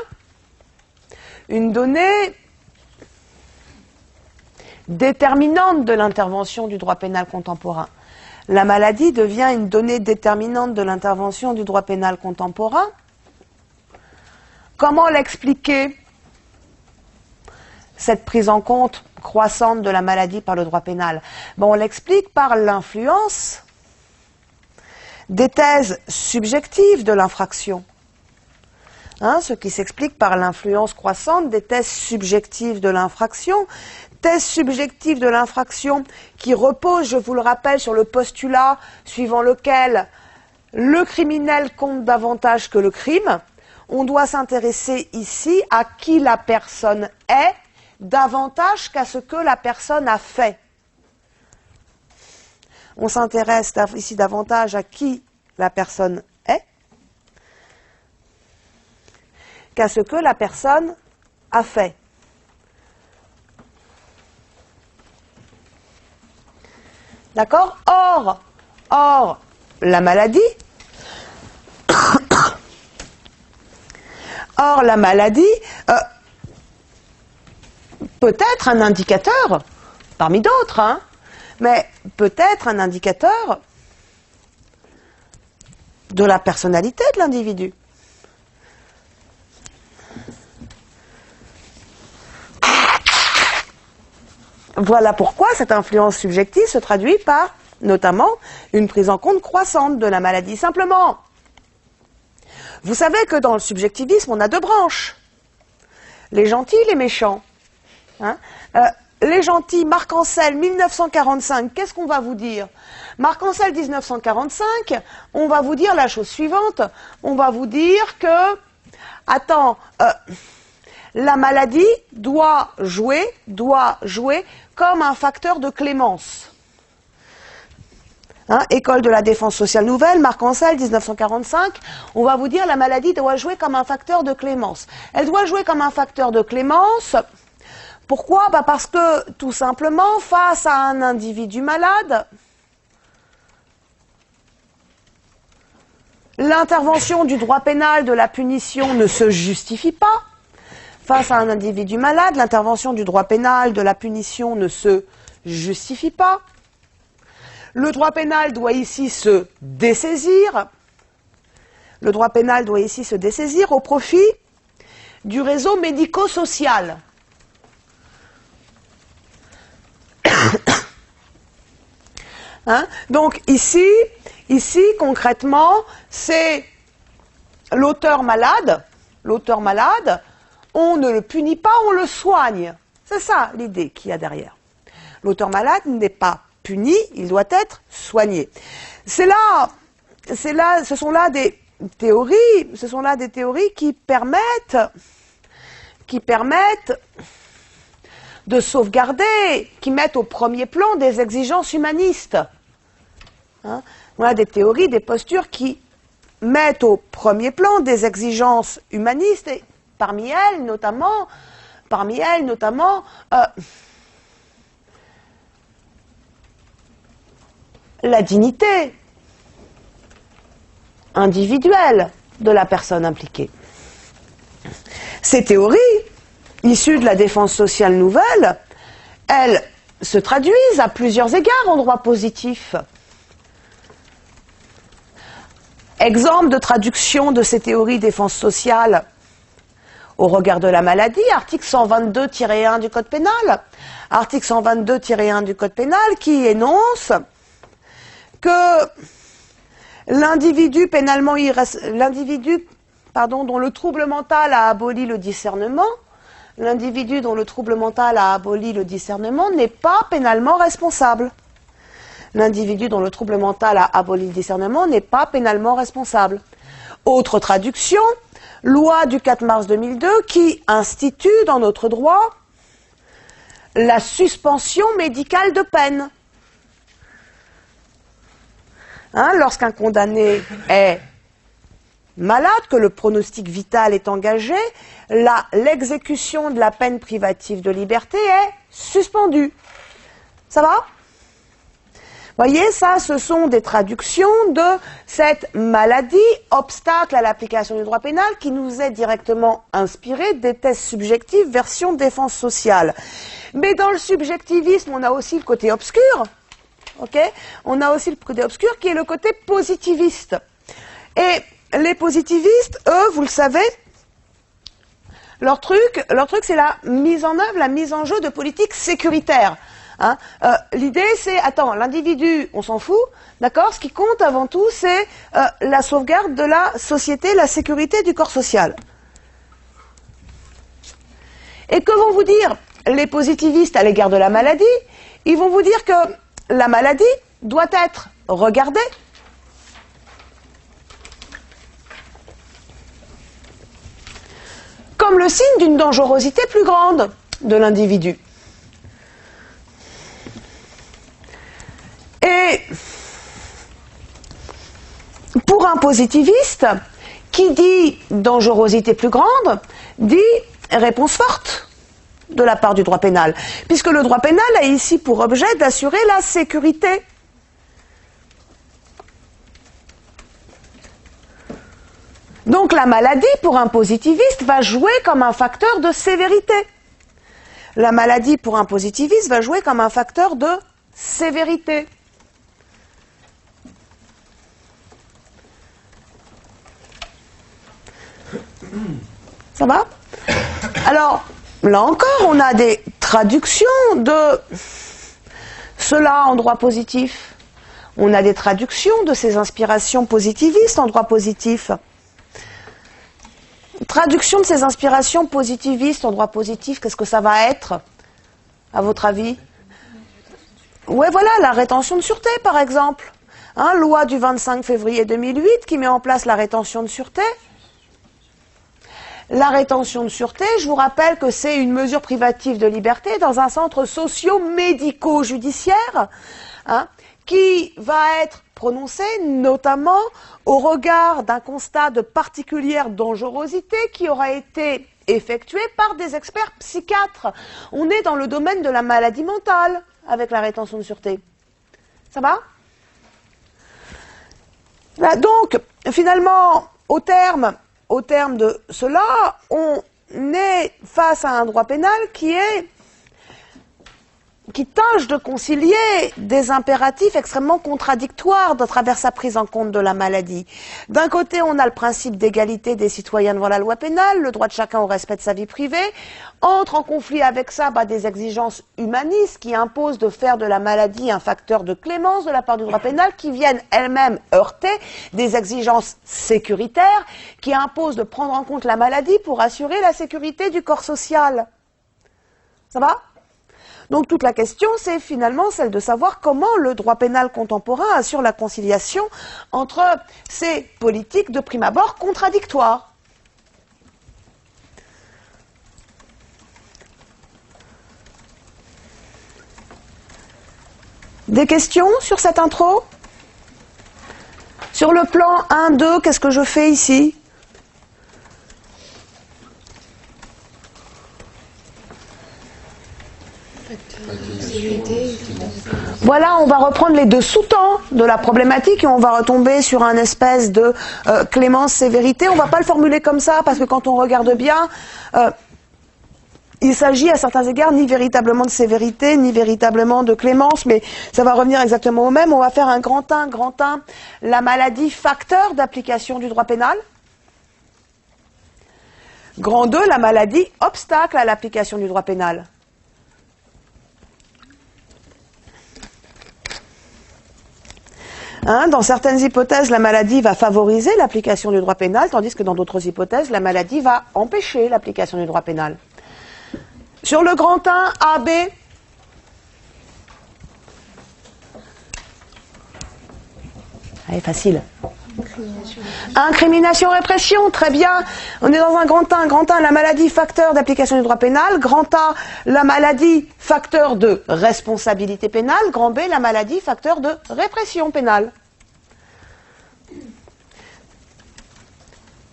une donnée déterminante de l'intervention du droit pénal contemporain. La maladie devient une donnée déterminante de l'intervention du droit pénal contemporain. Comment l'expliquer, cette prise en compte croissante de la maladie par le droit pénal? On l'explique par l'influence des thèses subjectives de l'infraction. Ce qui s'explique par l'influence croissante des thèses subjectives de l'infraction. Thèse subjective de l'infraction qui repose, je vous le rappelle, sur le postulat suivant lequel le criminel compte davantage que le crime. On doit s'intéresser ici à qui la personne est davantage qu'à ce que la personne a fait. On s'intéresse ici davantage à qui la personne est qu'à ce que la personne a fait. D'accord ? Or, la maladie peut être un indicateur, parmi d'autres, mais peut être un indicateur de la personnalité de l'individu. Voilà pourquoi cette influence subjective se traduit par, notamment, une prise en compte croissante de la maladie. Simplement, vous savez que dans le subjectivisme, on a deux branches. Les gentils, les méchants. Les gentils, Marc Ancel, 1945, qu'est-ce qu'on va vous dire? Marc Ancel, 1945, on va vous dire la chose suivante. On va vous dire que, la maladie doit jouer comme un facteur de clémence. École de la défense sociale nouvelle, Marc Ancel, 1945, on va vous dire la maladie doit jouer comme un facteur de clémence. Elle doit jouer comme un facteur de clémence. Pourquoi ? Parce que, tout simplement, face à un individu malade, l'intervention du droit pénal de la punition ne se justifie pas. Face à un individu malade, l'intervention du droit pénal de la punition ne se justifie pas. Le droit pénal doit ici se dessaisir. Le droit pénal doit ici se dessaisir au profit du réseau médico-social. Hein? Donc ici, concrètement, c'est l'auteur malade. L'auteur malade, on ne le punit pas, on le soigne. C'est ça l'idée qu'il y a derrière. L'auteur malade n'est pas puni, il doit être soigné. Ce sont là des théories qui permettent de sauvegarder, qui mettent au premier plan des exigences humanistes. Hein? Voilà des théories, des postures qui mettent au premier plan des exigences humanistes, et parmi elles notamment la dignité individuelle de la personne impliquée. Ces théories, issues de la défense sociale nouvelle, elles se traduisent à plusieurs égards en droit positif. Exemple de traduction de ces théories défense sociale au regard de la maladie, article 122-1 du Code pénal. Article 122-1 du Code pénal qui énonce que l'individu dont le trouble mental a aboli le discernement, n'est pas pénalement responsable. L'individu dont le trouble mental a aboli le discernement n'est pas pénalement responsable. Autre traduction, loi du 4 mars 2002 qui institue dans notre droit la suspension médicale de peine. Hein, lorsqu'un condamné est malade, que le pronostic vital est engagé, l'exécution de la peine privative de liberté est suspendue. Ça va ? Voyez, ça, ce sont des traductions de cette maladie, obstacle à l'application du droit pénal, qui nous est directement inspirée des thèses subjectives, version défense sociale. Mais dans le subjectivisme, on a aussi le côté obscur. Okay, on a aussi le côté obscur qui est le côté positiviste. Et les positivistes, eux, vous le savez, leur truc c'est la mise en œuvre, la mise en jeu de politiques sécuritaires. Hein, l'idée c'est, l'individu, on s'en fout, d'accord, ce qui compte avant tout c'est la sauvegarde de la société, la sécurité du corps social. Et que vont vous dire les positivistes à l'égard de la maladie? Ils vont vous dire que la maladie doit être regardée comme le signe d'une dangerosité plus grande de l'individu. Et pour un positiviste, qui dit dangerosité plus grande, dit réponse forte de la part du droit pénal, puisque le droit pénal a ici pour objet d'assurer la sécurité. Donc la maladie, pour un positiviste, va jouer comme un facteur de sévérité. La maladie, pour un positiviste, va jouer comme un facteur de sévérité. Ça va? Alors, là encore, on a des traductions de cela en droit positif. On a des traductions de ces inspirations positivistes en droit positif. Traduction de ces inspirations positivistes en droit positif, qu'est-ce que ça va être, à votre avis? Ouais, voilà, la rétention de sûreté, par exemple. Hein, loi du 25 février 2008 qui met en place la rétention de sûreté. La rétention de sûreté, je vous rappelle que c'est une mesure privative de liberté dans un centre socio-médico-judiciaire, hein, qui va être prononcée notamment au regard d'un constat de particulière dangerosité qui aura été effectué par des experts psychiatres. On est dans le domaine de la maladie mentale avec la rétention de sûreté. Ça va ? Là, donc, finalement, au terme de cela, on est face à un droit pénal qui est tâche de concilier des impératifs extrêmement contradictoires à travers sa prise en compte de la maladie. D'un côté, on a le principe d'égalité des citoyens devant la loi pénale, le droit de chacun au respect de sa vie privée. Entre en conflit avec ça des exigences humanistes qui imposent de faire de la maladie un facteur de clémence de la part du droit pénal, qui viennent elles-mêmes heurter des exigences sécuritaires qui imposent de prendre en compte la maladie pour assurer la sécurité du corps social. Ça va ? Donc toute la question, c'est finalement celle de savoir comment le droit pénal contemporain assure la conciliation entre ces politiques de prime abord contradictoires. Des questions sur cette intro? Sur le plan 1, 2, qu'est-ce que je fais ici? Voilà, on va reprendre les deux sous-temps de la problématique et on va retomber sur un espèce de clémence-sévérité. On ne va pas le formuler comme ça parce que quand on regarde bien, il s'agit à certains égards ni véritablement de sévérité, ni véritablement de clémence, mais ça va revenir exactement au même. On va faire un grand 1, la maladie facteur d'application du droit pénal. Grand 2, la maladie obstacle à l'application du droit pénal. Dans certaines hypothèses, la maladie va favoriser l'application du droit pénal, tandis que dans d'autres hypothèses, la maladie va empêcher l'application du droit pénal. Sur le grand 1, A, B, allez, facile. Incrimination, répression, très bien. On est dans un grand 1, la maladie facteur d'application du droit pénal. Grand A, la maladie facteur de responsabilité pénale. Grand B, la maladie facteur de répression pénale.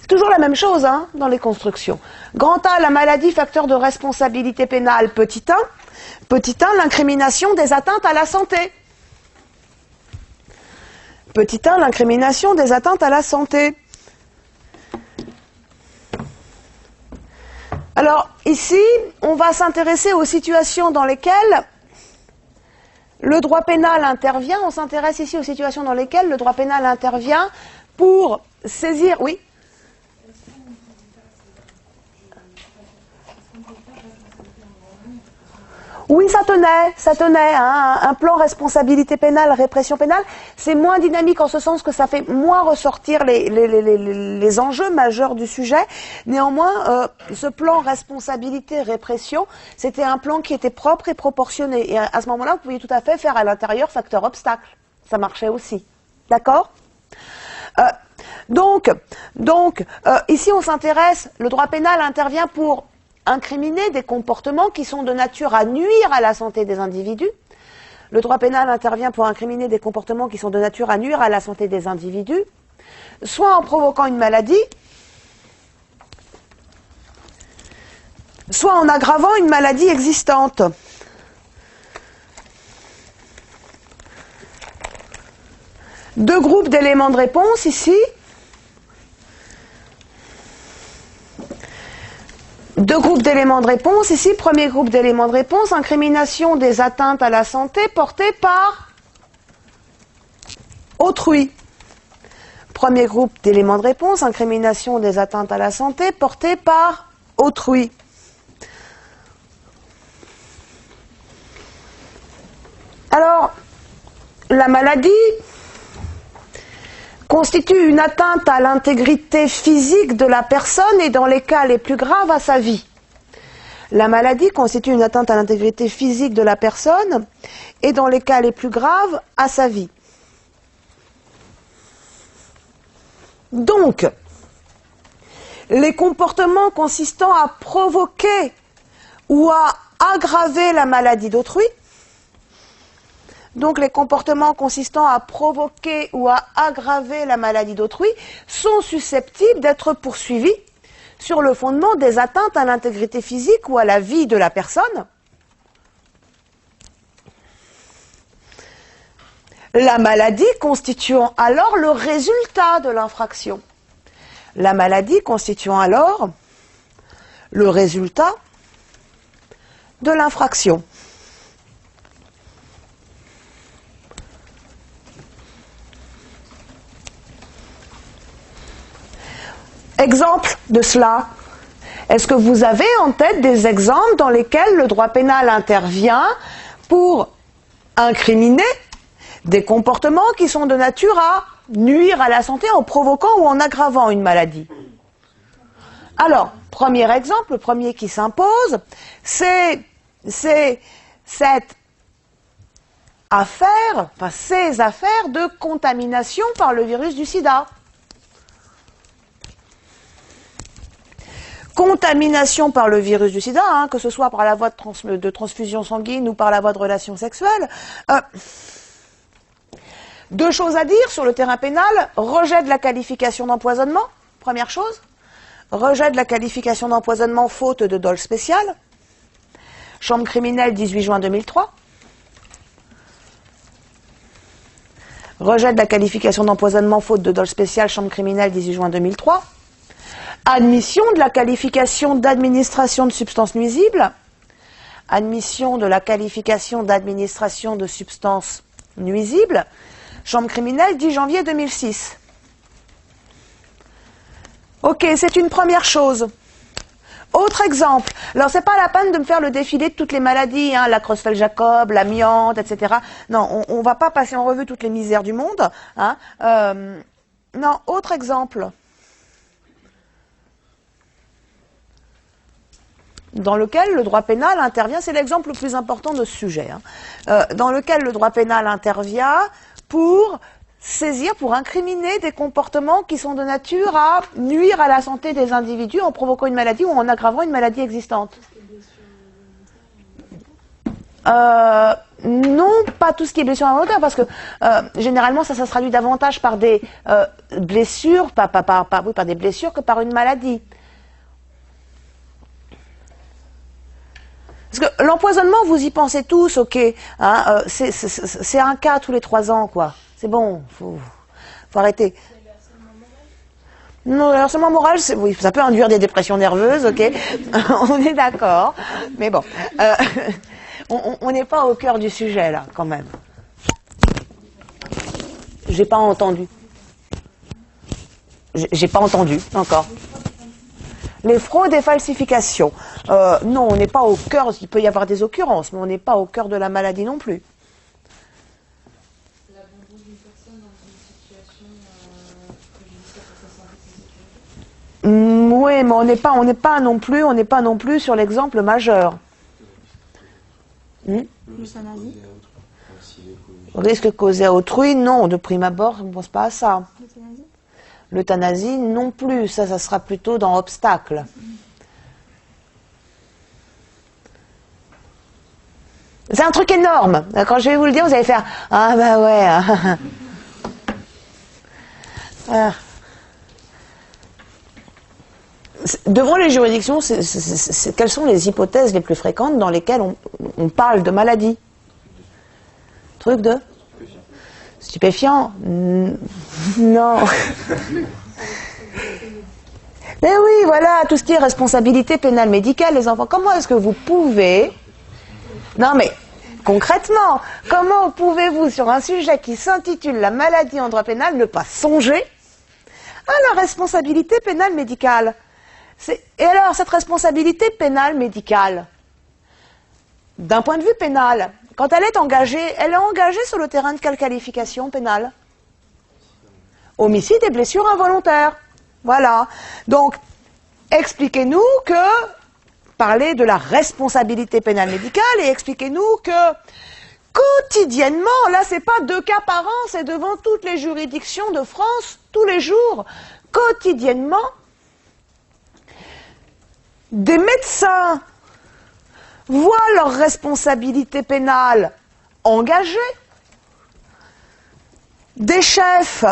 C'est toujours la même chose dans les constructions. Grand A, la maladie facteur de responsabilité pénale. Petit 1. Petit 1, l'incrimination des atteintes à la santé. Petit 1, l'incrimination des atteintes à la santé. Alors, ici, on va s'intéresser aux situations dans lesquelles le droit pénal intervient. On s'intéresse ici aux situations dans lesquelles le droit pénal intervient pour saisir... Oui ? Oui, ça tenait. Un plan responsabilité pénale, répression pénale, c'est moins dynamique en ce sens que ça fait moins ressortir les enjeux majeurs du sujet. Néanmoins, ce plan responsabilité-répression, c'était un plan qui était propre et proportionné. Et à ce moment-là, vous pouviez tout à fait faire à l'intérieur facteur obstacle. Ça marchait aussi. D'accord ? Donc, ici, on s'intéresse, le droit pénal intervient pour incriminer des comportements qui sont de nature à nuire à la santé des individus. Le droit pénal intervient pour incriminer des comportements qui sont de nature à nuire à la santé des individus, soit en provoquant une maladie, soit en aggravant une maladie existante. Deux groupes d'éléments de réponse ici. Deux groupes d'éléments de réponse. Ici, premier groupe d'éléments de réponse, incrimination des atteintes à la santé portées par autrui. Premier groupe d'éléments de réponse, incrimination des atteintes à la santé portées par autrui. Alors, la maladie constitue une atteinte à l'intégrité physique de la personne et dans les cas les plus graves à sa vie. La maladie constitue une atteinte à l'intégrité physique de la personne et dans les cas les plus graves à sa vie. Donc, les comportements consistant à provoquer ou à aggraver la maladie d'autrui, donc les comportements consistant à provoquer ou à aggraver la maladie d'autrui sont susceptibles d'être poursuivis sur le fondement des atteintes à l'intégrité physique ou à la vie de la personne. La maladie constituant alors le résultat de l'infraction. La maladie constituant alors le résultat de l'infraction. Exemple de cela. Est-ce que vous avez en tête des exemples dans lesquels le droit pénal intervient pour incriminer des comportements qui sont de nature à nuire à la santé en provoquant ou en aggravant une maladie? Alors, premier exemple, le premier qui s'impose, c'est cette affaire, enfin ces affaires de contamination par le virus du sida. Contamination par le virus du sida, hein, que ce soit par la voie de transfusion sanguine ou par la voie de relations sexuelles. Deux choses à dire sur le terrain pénal. Rejet de la qualification d'empoisonnement, première chose. Rejet de la qualification d'empoisonnement faute de dol spécial. Chambre criminelle, 18 juin 2003. Rejet de la qualification d'empoisonnement faute de dol spécial, chambre criminelle, 18 juin 2003. Admission de la qualification d'administration de substances nuisibles. Admission de la qualification d'administration de substances nuisibles. Chambre criminelle, 10 janvier 2006. Ok, c'est une première chose. Autre exemple. Alors, c'est pas la peine de me faire le défilé de toutes les maladies, hein, la Creutzfeldt-Jakob, l'amiante, etc. Non, on va pas passer en revue toutes les misères du monde. Hein. Non, autre exemple. Dans lequel le droit pénal intervient, c'est l'exemple le plus important de ce sujet, hein, dans lequel le droit pénal intervient pour saisir, pour incriminer des comportements qui sont de nature à nuire à la santé des individus en provoquant une maladie ou en aggravant une maladie existante. Non, pas tout ce qui est blessure involontaire, parce que généralement ça se traduit davantage par des blessures, par des blessures que par une maladie. Parce que l'empoisonnement, vous y pensez tous, ok, hein, c'est un cas tous les 3 ans, quoi. C'est bon, faut arrêter. Non, le harcèlement moral, oui, ça peut induire des dépressions nerveuses, ok, on est d'accord, mais bon, on n'est pas au cœur du sujet, là, quand même. J'ai pas entendu. J'ai pas entendu, encore. Les fraudes et falsifications. Non, on n'est pas au cœur, il peut y avoir des occurrences, mais on n'est pas au cœur de la maladie non plus. L'abandon d'une personne dans une situation préjudiciable pour sa santé sécurité. Oui, mais on n'est pas non plus sur l'exemple majeur. Risque causé à autrui, non, de prime abord, on ne pense pas à ça. L'euthanasie, non plus, ça sera plutôt dans obstacle. C'est un truc énorme. Quand je vais vous le dire, vous allez faire « Ah bah ouais Devant les juridictions, quelles sont les hypothèses les plus fréquentes dans lesquelles on parle de maladie? Truc de stupéfiant? Non. Mais oui, voilà, tout ce qui est responsabilité pénale médicale, les enfants. Comment est-ce que vous pouvez... Non mais, concrètement, comment pouvez-vous, sur un sujet qui s'intitule la maladie en droit pénal, ne pas songer à la responsabilité pénale médicale? Et alors, cette responsabilité pénale médicale, d'un point de vue pénal, quand elle est engagée sur le terrain de quelle qualification pénale? Homicide et blessure involontaire. Voilà. Donc, expliquez-nous que, parlez de la responsabilité pénale médicale et expliquez-nous que, quotidiennement, là c'est pas 2 cas par an, c'est devant toutes les juridictions de France, tous les jours, quotidiennement, des médecins voient leur responsabilité pénale engagée, des chefs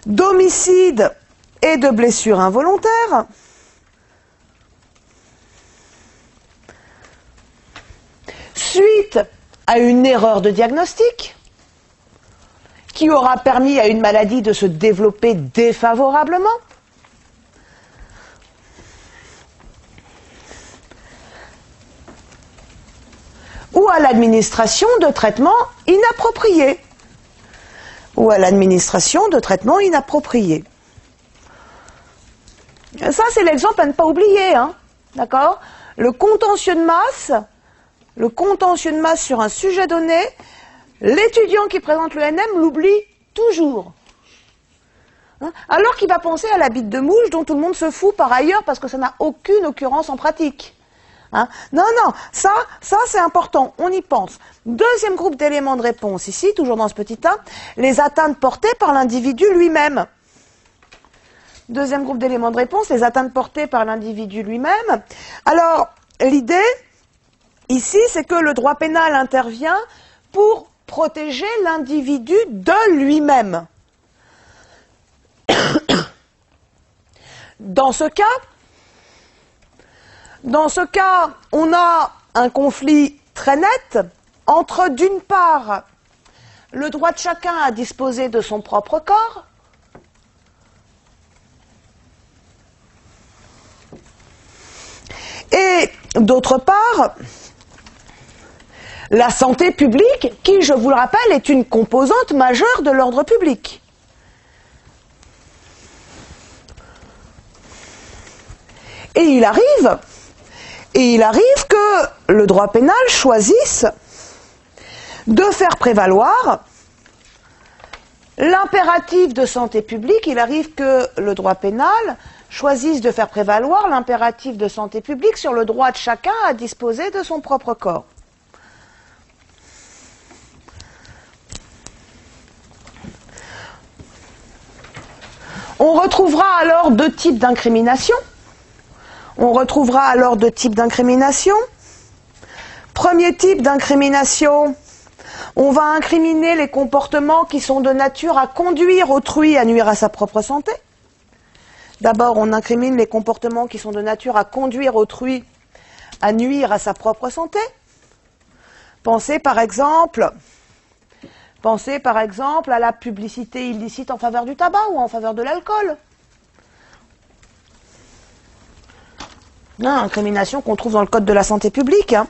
d'homicide et de blessures involontaires, suite à une erreur de diagnostic qui aura permis à une maladie de se développer défavorablement, ou à l'administration de traitements inappropriés. Ça, c'est l'exemple à ne pas oublier, hein, d'accord? Le contentieux de masse sur un sujet donné, l'étudiant qui présente l'ENM l'oublie toujours. Hein, alors qu'il va penser à la bite de mouche dont tout le monde se fout par ailleurs parce que ça n'a aucune occurrence en pratique. Hein, non, ça c'est important, on y pense. Deuxième groupe d'éléments de réponse ici, toujours dans ce petit 1, les atteintes portées par l'individu lui-même. Deuxième groupe d'éléments de réponse, les atteintes portées par l'individu lui-même. Alors, l'idée, ici, c'est que le droit pénal intervient pour protéger l'individu de lui-même. Dans ce cas, on a un conflit très net entre, d'une part, le droit de chacun à disposer de son propre corps, et d'autre part, la santé publique, qui, je vous le rappelle, est une composante majeure de l'ordre public. Et il arrive que le droit pénal choisisse de faire prévaloir l'impératif de santé publique. Il arrive que le droit pénal choisisse de faire prévaloir l'impératif de santé publique sur le droit de chacun à disposer de son propre corps. On retrouvera alors deux types d'incrimination. Premier type d'incrimination, on va incriminer les comportements qui sont de nature à conduire autrui à nuire à sa propre santé. D'abord, on incrimine les comportements qui sont de nature à conduire autrui à nuire à sa propre santé. Pensez par exemple à la publicité illicite en faveur du tabac ou en faveur de l'alcool. Incrimination qu'on trouve dans le Code de la santé publique. Hein.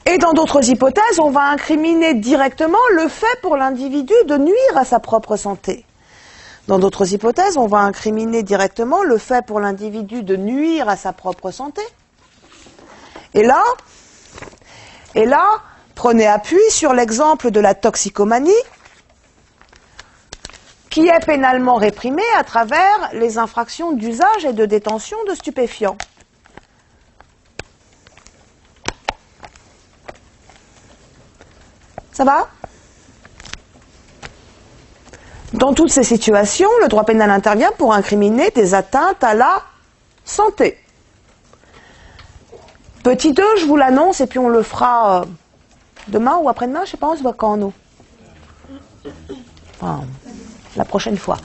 Et dans d'autres hypothèses, on va incriminer directement le fait pour l'individu de nuire à sa propre santé. Dans d'autres hypothèses, on va incriminer directement le fait pour l'individu de nuire à sa propre santé. Et là, prenez appui sur l'exemple de la toxicomanie, qui est pénalement réprimée à travers les infractions d'usage et de détention de stupéfiants. Ça va ? Dans toutes ces situations, le droit pénal intervient pour incriminer des atteintes à la santé. Petit 2, je vous l'annonce, et puis on le fera demain ou après-demain, je ne sais pas, on se voit quand, nous ? Enfin, la prochaine fois.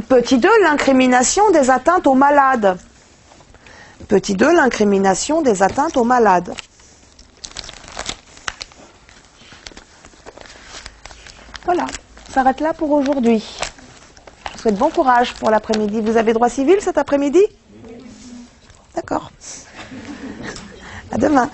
Petit 2, l'incrimination des atteintes aux malades. Petit 2, l'incrimination des atteintes aux malades. Voilà, on s'arrête là pour aujourd'hui. Je vous souhaite bon courage pour l'après-midi. Vous avez droit civil cet après-midi ? D'accord. À demain.